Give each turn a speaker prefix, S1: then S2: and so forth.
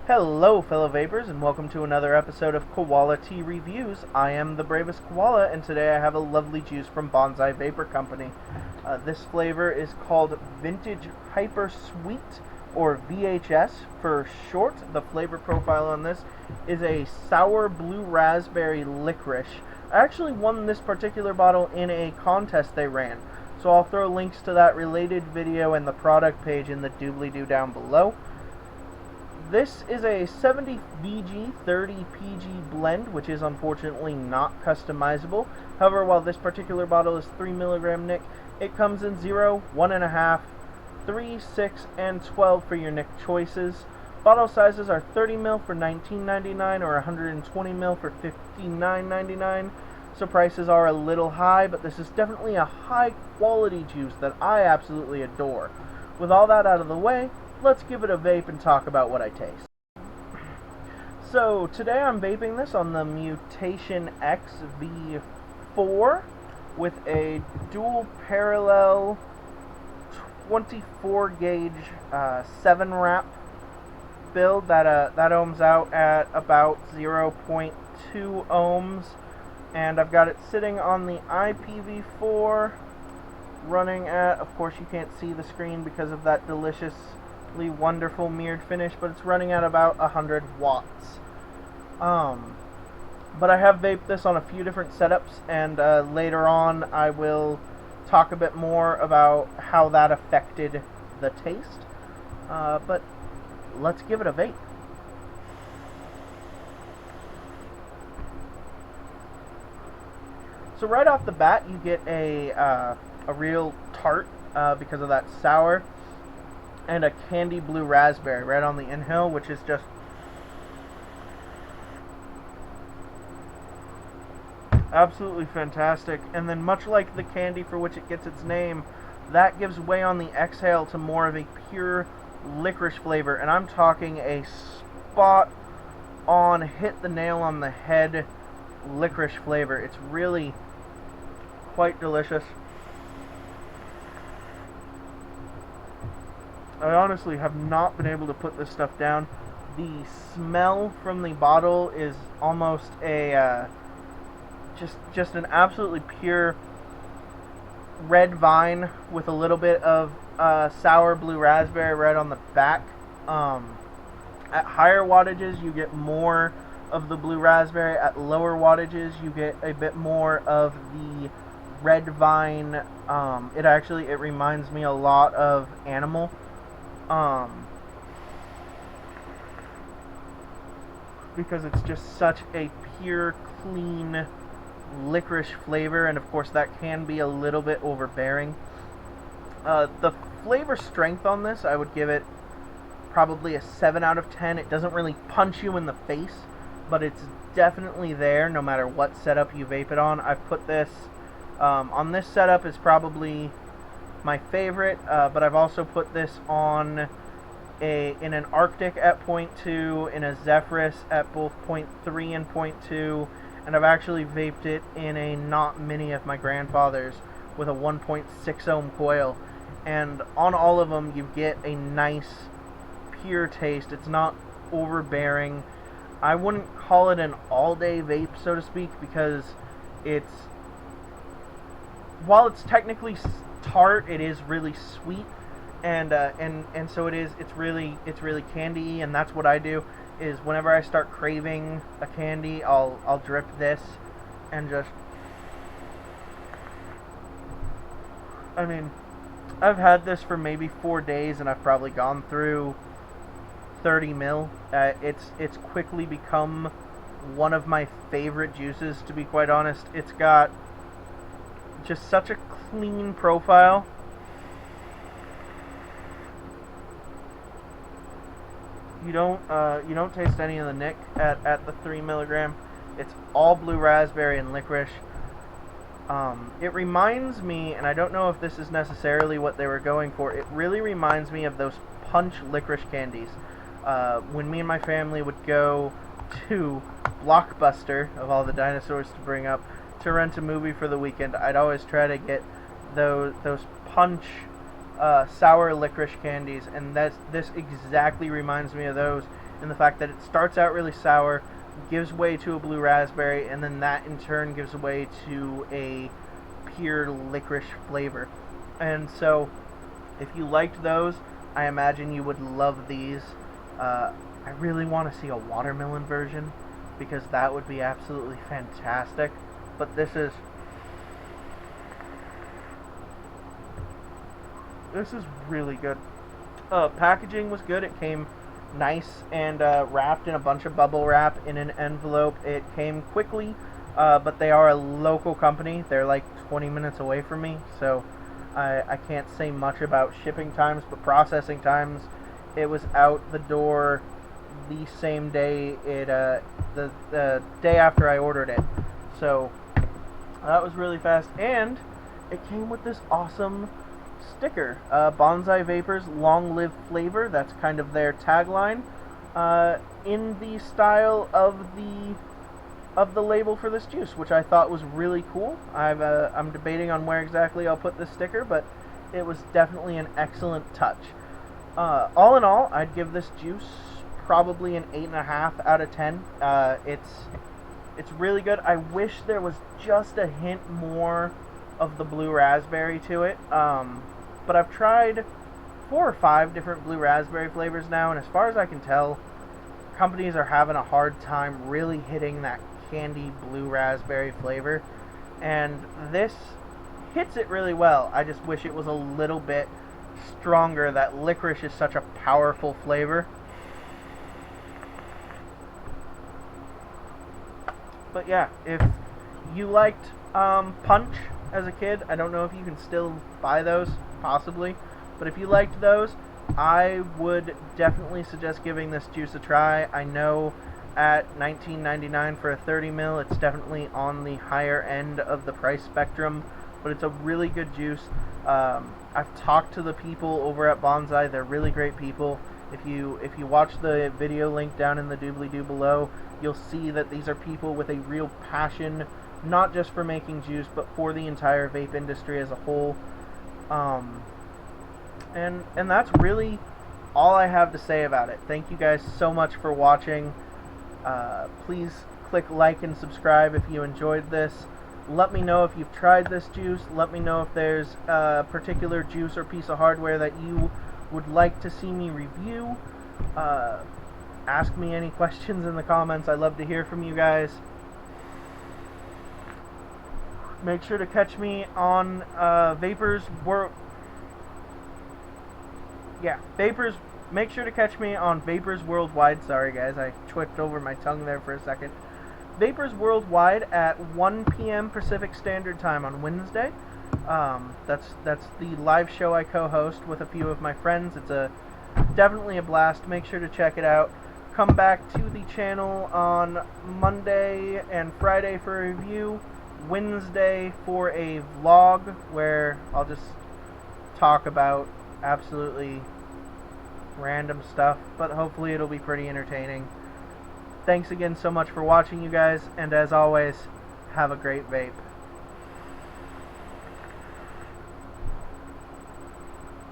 S1: Hello, fellow vapors, and welcome to another episode of Koala-ty Reviews. I am the bravest koala, and today I have a lovely juice from Banzai Vapor Company. This flavor is called Vintage Hyper Sweet, or VHS for short. The flavor profile on this is a sour blue raspberry licorice. I actually won this particular bottle in a contest they ran, so I'll throw links to that related video and the product page in the doobly-doo down below. This is a 70 VG 30 PG blend, which is unfortunately not customizable. However, while this particular bottle is 3 milligram nic, it comes in 0, 1.5, 3, 6, and 12 for your nic choices. Bottle sizes are 30 ml for $19.99 or 120 ml for $59.99. So prices are a little high, but this is definitely a high quality juice that I absolutely adore. With all that out of the way, let's give it a vape and talk about what I taste. So today I'm vaping this on the Mutation X V4 with a dual parallel 24 gauge 7 wrap build that ohms out at about 0.2 ohms, and I've got it sitting on the IPv4 running at, of course you can't see the screen because of that deliciously wonderful mirrored finish, but it's running at about 100 watts. But I have vaped this on a few different setups, and later on I will talk a bit more about how that affected the taste. But let's give it a vape. So right off the bat, you get a real tart because of that sour, and a candy blue raspberry right on the inhale, which is just absolutely fantastic. And then, much like the candy for which it gets its name, that gives way on the exhale to more of a pure licorice flavor, and I'm talking a spot on, hit the nail on the head licorice flavor. It's really quite delicious. I honestly have not been able to put this stuff down. The smell from the bottle is almost a just an absolutely pure red vine with a little bit of sour blue raspberry right on the back. At higher wattages, you get more of the blue raspberry. At lower wattages, you get a bit more of the red vine. It reminds me a lot of Animal. Because it's just such a pure, clean licorice flavor, and of course that can be a little bit overbearing. The flavor strength on this, I would give it probably a 7 out of 10. It doesn't really punch you in the face, but it's definitely there no matter what setup you vape it on. I've put this on this setup is probably my favorite, but I've also put this on in an Arctic at 0.2, in a Zephyrus at both 0.3 and 0.2, and I've actually vaped it in a Not Mini of my grandfather's with a 1.6 ohm coil, and on all of them you get a nice pure taste. It's not overbearing. I wouldn't call it an all-day vape, so to speak, because while it's technically tart, it is really sweet, and so it's really candy-y, and that's what I do. Is whenever I start craving a candy, I'll drip this and just, I mean, I've had this for maybe 4 days, and I've probably gone through 30 mil. It's quickly become one of my favorite juices, to be quite honest. It's got just such a clean profile. You don't taste any of the nic at the 3 milligram. It's all blue raspberry and licorice. It reminds me, and I don't know if this is necessarily what they were going for, it really reminds me of those Punch licorice candies. When me and my family would go to Blockbuster, of all the dinosaurs to bring up, to rent a movie for the weekend, I'd always try to get those Punch sour licorice candies, and this exactly reminds me of those. in the fact that it starts out really sour, gives way to a blue raspberry, and then that in turn gives way to a pure licorice flavor. And so, if you liked those, I imagine you would love these. I really want to see a watermelon version, because that would be absolutely fantastic. But this is really good. Packaging was good. It came nice and wrapped in a bunch of bubble wrap in an envelope. It came quickly, but they are a local company. They're like 20 minutes away from me, so I can't say much about shipping times, but processing times, it was out the door the same day the day after I ordered it. So that was really fast, and it came with this awesome sticker. Banzai Vapors Long Live Flavor, that's kind of their tagline, in the style of the label for this juice, which I thought was really cool. I'm debating on where exactly I'll put this sticker, but it was definitely an excellent touch. All in all, I'd give this juice probably an 8.5 out of 10. It's really good. I wish there was just a hint more of the blue raspberry to it. But I've tried 4 or 5 different blue raspberry flavors now, and as far as I can tell, companies are having a hard time really hitting that candy blue raspberry flavor. And this hits it really well. I just wish it was a little bit stronger. That licorice is such a powerful flavor. But yeah, if you liked Punch as a kid, I don't know if you can still buy those, possibly, but if you liked those, I would definitely suggest giving this juice a try. I know at $19.99 for a 30 mil, it's definitely on the higher end of the price spectrum, but it's a really good juice. I've talked to the people over at Banzai. They're really great people. If you watch the video link down in the doobly-doo below, you'll see that these are people with a real passion, not just for making juice, but for the entire vape industry as a whole. And that's really all I have to say about it. Thank you guys so much for watching. Please click like and subscribe if you enjoyed this. Let me know if you've tried this juice. Let me know if there's a particular juice or piece of hardware that you would like to see me review. Ask me any questions in the comments. I love to hear from you guys. Make sure to catch me on Vapors World. Yeah, Vapors. Make sure to catch me on Vapors Worldwide. Sorry guys, I tripped over my tongue there for a second. Vapors Worldwide at 1 p.m. Pacific Standard Time on Wednesday. That's the live show I co-host with a few of my friends. It's definitely a blast. Make sure to check it out. Come back to the channel on Monday and Friday for a review. Wednesday for a vlog where I'll just talk about absolutely random stuff, but hopefully it'll be pretty entertaining. Thanks again so much for watching, you guys, and as always, have a great vape.